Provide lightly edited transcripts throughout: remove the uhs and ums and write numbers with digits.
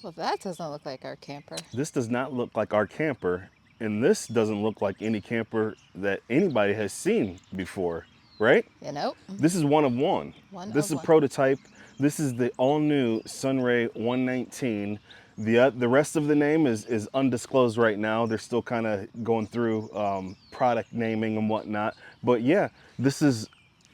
Well, that doesn't look like our camper. This does not look like our camper, and this doesn't look like any camper that anybody has seen before, right? You know, This is one of one. one This of is a one. prototype. This is the all-new Sunray 119. The rest of the name is undisclosed right now. They're still kind of going through product naming and whatnot. But yeah, this is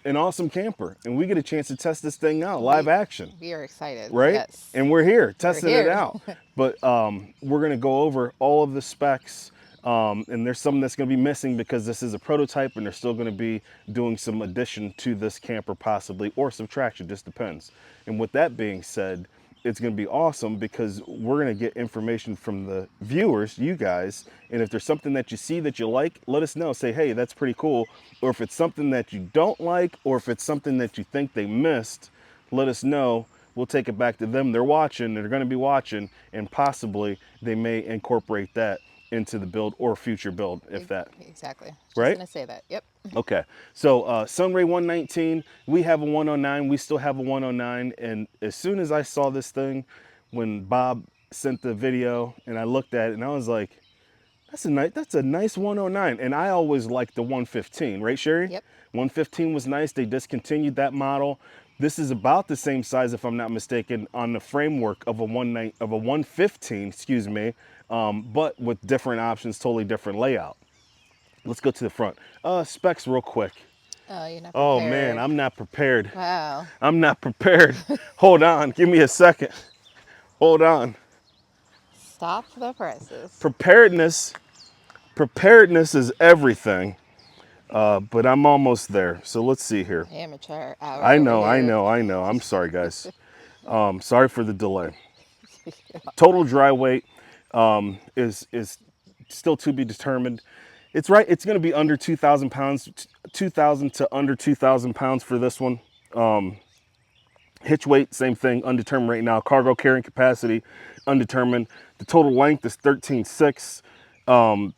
an awesome camper, and we get a chance to test this thing out live We action, we are excited. right? Yes, And we're here we're testing it here. out. But we're going to go over all of the specs. And there's some that's going to be missing because this is a prototype and they're still going to be doing some addition to this camper possibly, or subtraction, just depends. And with that being said, it's going to be awesome because we're going to get information from the viewers, you guys. And if there's something that you see that you like, let us know. Say, hey, that's pretty cool. Or if it's something that you don't like, or if it's something that you think they missed, let us know. We'll take it back to them. They're watching, they're going to be watching, and possibly they may incorporate that into the build or future build, if that, Exactly. Just right? gonna say that. Yep. Okay, so Sunray 119, we have a 109, we still have a 109, and as soon as I saw this thing, when Bob sent the video and I looked at it and I was like, that's a nice 109. And I always liked the 115, right, Sherry? Yep. 115 was nice. They discontinued that model. This is about the same size, if I'm not mistaken, on the framework of a 115, excuse me, but with different options, totally different layout. Let's go to the front. Specs real quick. Oh, you're not Oh man, prepared. I'm not prepared. Wow. I'm not prepared. Hold on, give me a second. Hold on. Stop the presses. Preparedness, preparedness is everything. But I'm almost there. So let's see here. Amateur hour I over know, I here. know, I know. I'm sorry, guys. Sorry for the delay. Total dry weight is still to be determined. It's right. It's going to be under 2,000 pounds, 2,000 to under 2,000 pounds for this one. Hitch weight, same thing, undetermined right now. Cargo carrying capacity, undetermined. The total length is 13.6.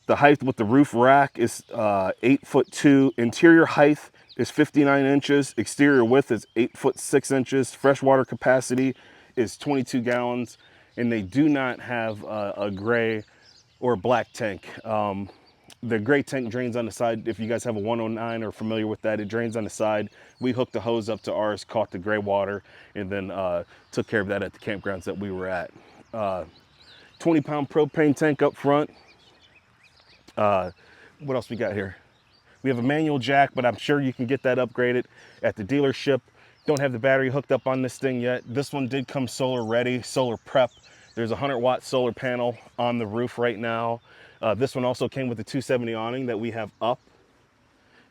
The height with the roof rack is 8'2". Interior height is 59 inches. Exterior width is 8'6". Freshwater capacity is 22 gallons. And they do not have a gray or black tank. The gray tank drains on the side. If you guys have a 109 or familiar with that, it drains on the side. We hooked the hose up to ours, caught the gray water, and then took care of that at the campgrounds that we were at. 20-pound propane tank up front. What else we got here? We have a manual jack, but I'm sure you can get that upgraded at the dealership. Don't have the battery hooked up on this thing yet. This one did come solar ready, solar prep. There's a 100-watt solar panel on the roof right now. This one also came with the 270 awning that we have up,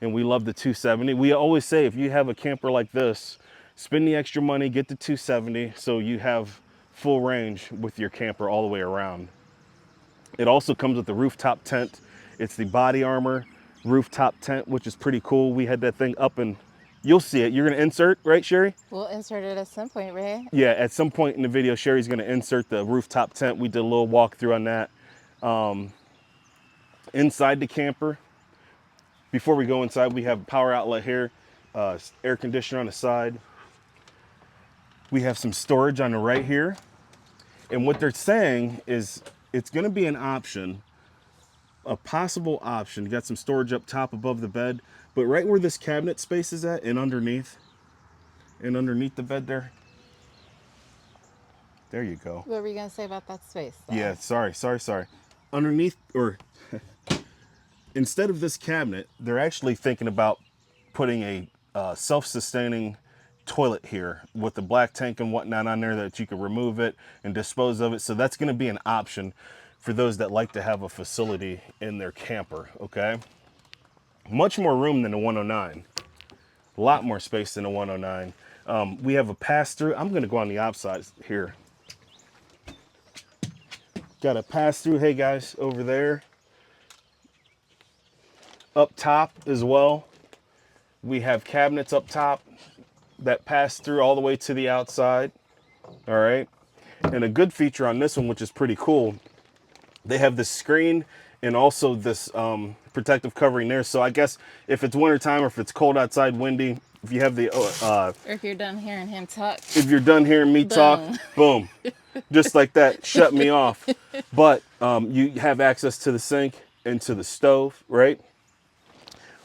and we love the 270. We always say if you have a camper like this, spend the extra money, get the 270 so you have full range with your camper all the way around. It also comes with the rooftop tent. It's the body armor rooftop tent, which is pretty cool. We had that thing up and you'll see it. You're gonna insert, right, Sherry? We'll insert it at some point, Ray. Yeah, at some point in the video, Sherry's gonna insert the rooftop tent. We did a little walkthrough on that. Inside the camper, before we go inside, we have a power outlet here, air conditioner on the side. We have some storage on the right here. And what they're saying is it's gonna be an option, a possible option. You got some storage up top above the bed, but right where this cabinet space is at and underneath the bed there you go. What were you gonna say about that space, though? Yeah, sorry. Underneath, or instead of this cabinet, they're actually thinking about putting a self-sustaining toilet here with the black tank and whatnot on there that you can remove it and dispose of it. So that's going to be an option for those that like to have a facility in their camper, okay? Much more room than the 109. A lot more space than the 109. We have a pass-through. I'm going to go on the outside here. Got a pass-through, hey guys, over there. Up top as well, we have cabinets up top that pass through all the way to the outside. All right. And a good feature on this one, which is pretty cool, they have this screen and also this protective covering there. So I guess if it's wintertime or if it's cold outside, windy, If you have the, Or if you're done hearing him talk, if you're done hearing me talk, boom. boom, just like that, shut me off. But you have access to the sink and to the stove, right?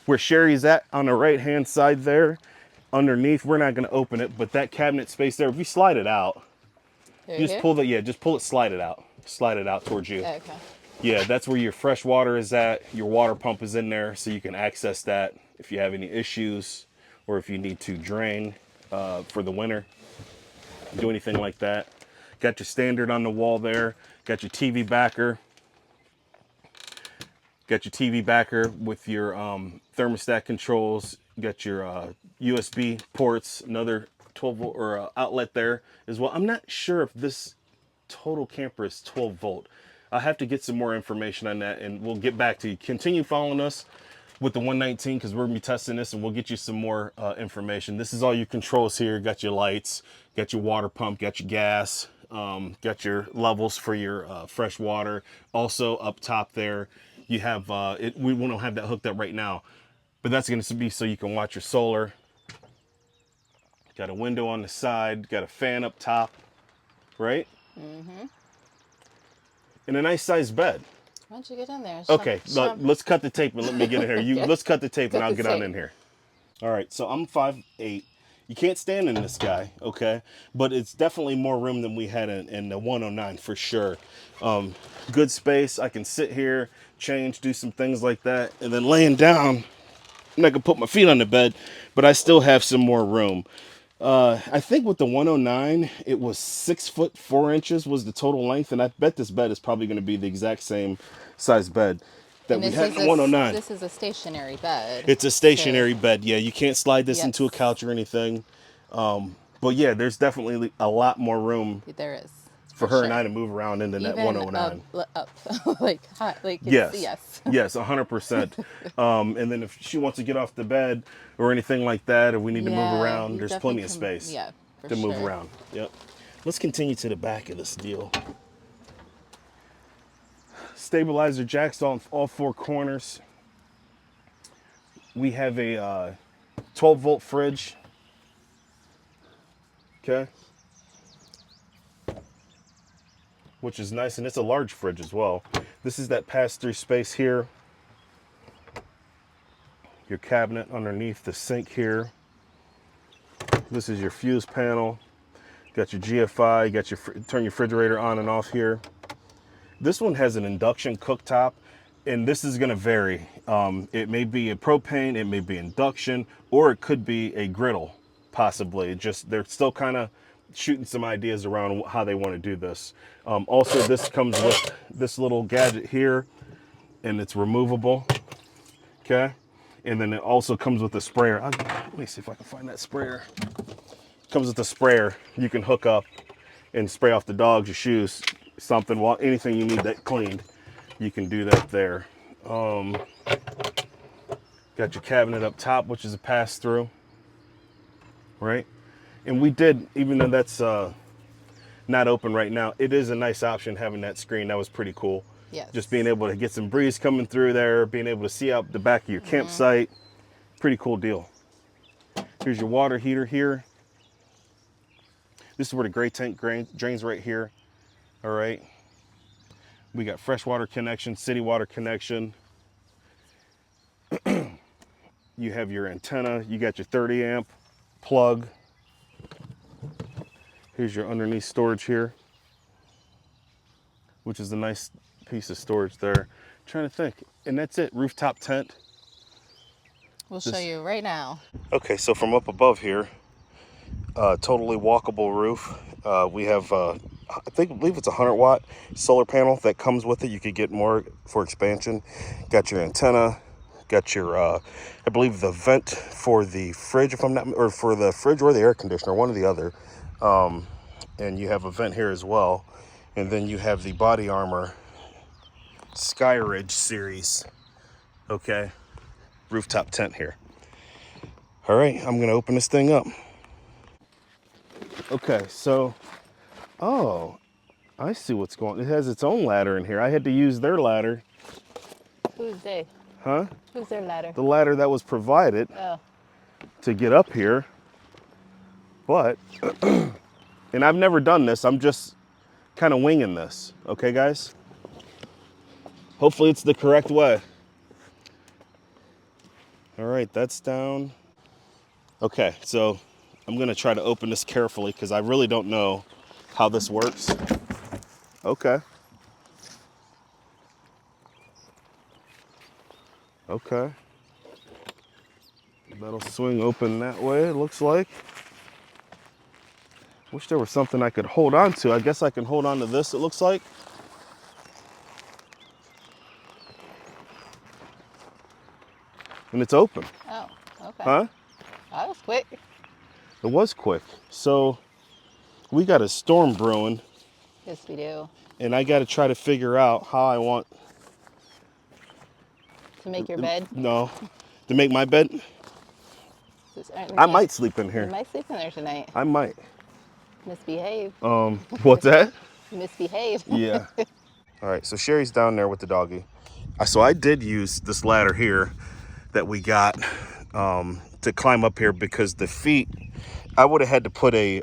Where Sherry's at on the right hand side there, underneath, we're not going to open it, but that cabinet space there, if you slide it out, you just Here? pull the, yeah, just pull it, slide it out towards you. Okay. Yeah, that's where your fresh water is at. Your water pump is in there, so you can access that if you have any issues or if you need to drain for the winter, do anything like that. Got your standard on the wall there. Got your TV backer. Got your TV backer with your thermostat controls. Got your USB ports, another 12 volt or outlet there as well. I'm not sure if this total camper is 12 volt. I'll have to get some more information on that and we'll get back to you. Continue following us with the 119 because we're gonna be testing this and we'll get you some more information. This is all your controls here. Got your lights, got your water pump, got your gas, got your levels for your fresh water. Also up top there, you have, we don't have that hooked up right now, but that's gonna be so you can watch your solar. Got a window on the side, got a fan up top, right? Mm-hmm. And a nice sized bed. Why don't you get in there? Okay, let's cut the tape and let me get in here. Okay. Let's cut the tape and Cut I'll the get on tape. in here. All right, so I'm 5'8". You can't stand in this guy, okay? But it's definitely more room than we had in the 109 for sure. Good space. I can sit here, change, do some things like that. And then laying down, I'm not gonna put my feet on the bed, but I still have some more room. I think with the 109, it was 6 foot 4 inches was the total length, and I bet this bed is probably going to be the exact same size bed that And we this had is in the 109. this is a stationary bed. It's a stationary bed. Yeah, you can't slide this Yes. into a couch or anything. But yeah, there's definitely a lot more room There is. for her sure. and I to move around into that Even 109. up, like hot, like it's, Yes. yes. Yes, 100%. And then if she wants to get off the bed or anything like that, or we need to move around, you there's definitely plenty of space Yeah, for to move sure. around. Yep. Let's continue to the back of this deal. Stabilizer jacks on all four corners. We have a 12 volt fridge. Okay. Which is nice, and it's a large fridge as well. This is that pass-through space here. Your cabinet underneath the sink here. This is your fuse panel. Got your GFI, got your turn your refrigerator on and off here. This one has an induction cooktop, and this is gonna vary. It may be a propane, it may be induction, or it could be a griddle, possibly. Just they're still kind of shooting some ideas around how they want to do this. Also, this comes with this little gadget here, and it's removable. Okay, and then it also comes with a sprayer. Let me see if I can find that sprayer. Comes with a sprayer you can hook up and spray off the dogs, your shoes, something, anything you need that cleaned, you can do that there. Got your cabinet up top, which is a pass-through, right? And we did, even though that's not open right now, it is a nice option having that screen. That was pretty cool. Yes. Just being able to get some breeze coming through there, being able to see out the back of your campsite, pretty cool deal. Here's your water heater here. This is where the gray tank drains right here. All right. We got freshwater connection, city water connection. You have your antenna. You got your 30 amp plug. Here's your underneath storage here, which is a nice piece of storage there. Trying to think. And that's it. Rooftop tent. We'll show you right now. Okay, so from up above here, totally walkable roof. We have, I believe it's a 100-watt solar panel that comes with it. You could get more for expansion. Got your antenna. Got your, I believe the vent for the fridge, if I'm not, or for the fridge or the air conditioner, one or the other. And you have a vent here as well. And then you have the body armor Skyridge series. Okay, rooftop tent here. All right, I'm gonna open this thing up. Okay, so, oh, I see what's going on. It has its own ladder in here. I had to use their ladder. Who's they? Huh? Who's their ladder? The ladder that was provided Oh. to get up here, but, and I've never done this, I'm just kind of winging this, okay guys? Hopefully it's the correct way. All right, that's down. Okay, so I'm gonna try to open this carefully because I really don't know how this works. Okay. Okay. That'll swing open that way, it looks like. Wish there was something I could hold on to. I guess I can hold on to this, it looks like. And it's open. Oh, okay. Huh? That was quick. It was quick. So we got a storm brewing. Yes, we do. And I got to try to figure out how I want. To make your bed? No. To make my bed? I might sleep in here. You might sleep in there tonight. I might. Misbehave. What's that? Misbehave. Yeah. All right, so Sherry's down there with the doggy. So I did use this ladder here that we got to climb up here because the feet, I would have had to put a,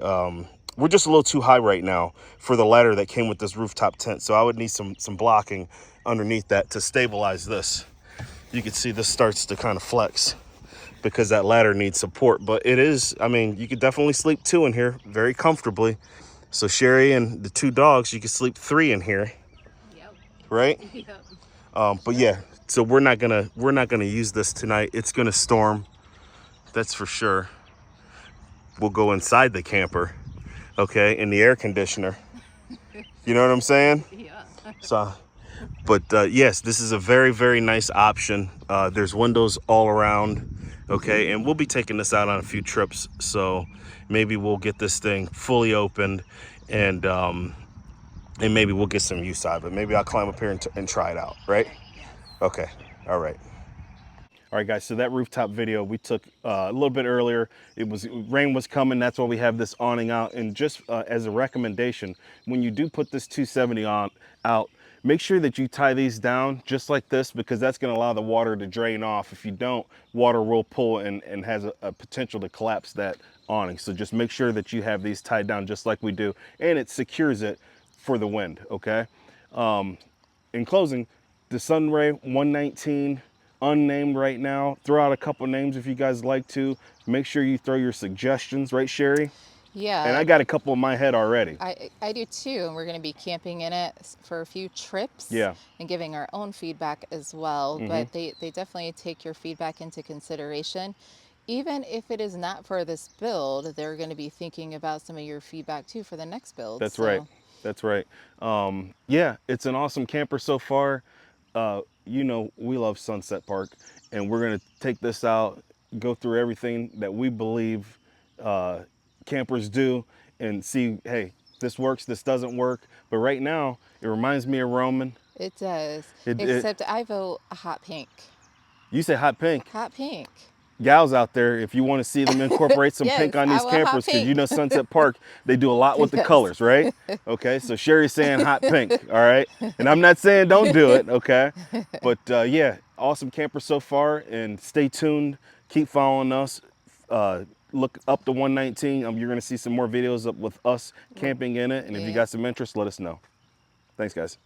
we're just a little too high right now for the ladder that came with this rooftop tent. So I would need some blocking underneath that to stabilize this. You can see this starts to kind of flex because that ladder needs support. But it is, I mean, you could definitely sleep 2 in here very comfortably. So Sherry and the 2 dogs, you could sleep 3 in here. Yep. Right? Yep. But yeah, so we're not gonna use this tonight. It's gonna storm, that's for sure. We'll go inside the camper, okay, in the air conditioner. You know what I'm saying? Yeah. So, but yes, this is a very, very nice option. There's windows all around, okay, and we'll be taking this out on a few trips. So maybe we'll get this thing fully opened, and maybe we'll get some use out of it. Maybe I'll climb up here and try it out, right? Okay, all right. All right, guys, so that rooftop video we took a little bit earlier. Rain was coming, that's why we have this awning out. And just as a recommendation, when you do put this 270 out, make sure that you tie these down just like this, because that's gonna allow the water to drain off. If you don't, water will pull and has a potential to collapse that awning. So just make sure that you have these tied down just like we do, and it secures it for the wind, okay? In closing, the Sunray 119, unnamed right now. Throw out a couple names if you guys like to. Make sure you throw your suggestions, right, Sherry? Yeah. And I got a couple in my head already. I do too, and we're going to be camping in it for a few trips. Yeah. And giving our own feedback as well. Mm-hmm. But they definitely take your feedback into consideration. Even if it is not for this build, they're going to be thinking about some of your feedback too for the next build. That's right. That's right. Yeah, it's an awesome camper so far. You know, we love Sunset Park, and we're going to take this out, go through everything that we believe campers do, and see, hey, this works, this doesn't work. But right now, it reminds me of Roman. It does. Except I vote a hot pink. You say hot pink. Hot pink. Gals out there, if you want to see them incorporate some Yes, pink on these I want hot campers, because pink. you know Sunset Park, they do a lot with the Yes. colors, right? Okay, so Sherry's saying hot pink, all right? And I'm not saying don't do it, okay? But yeah, awesome camper so far, and stay tuned. Keep following us. Look up to 119. You're going to see some more videos up with us camping in it, and if you got some interest, let us know. Thanks, guys.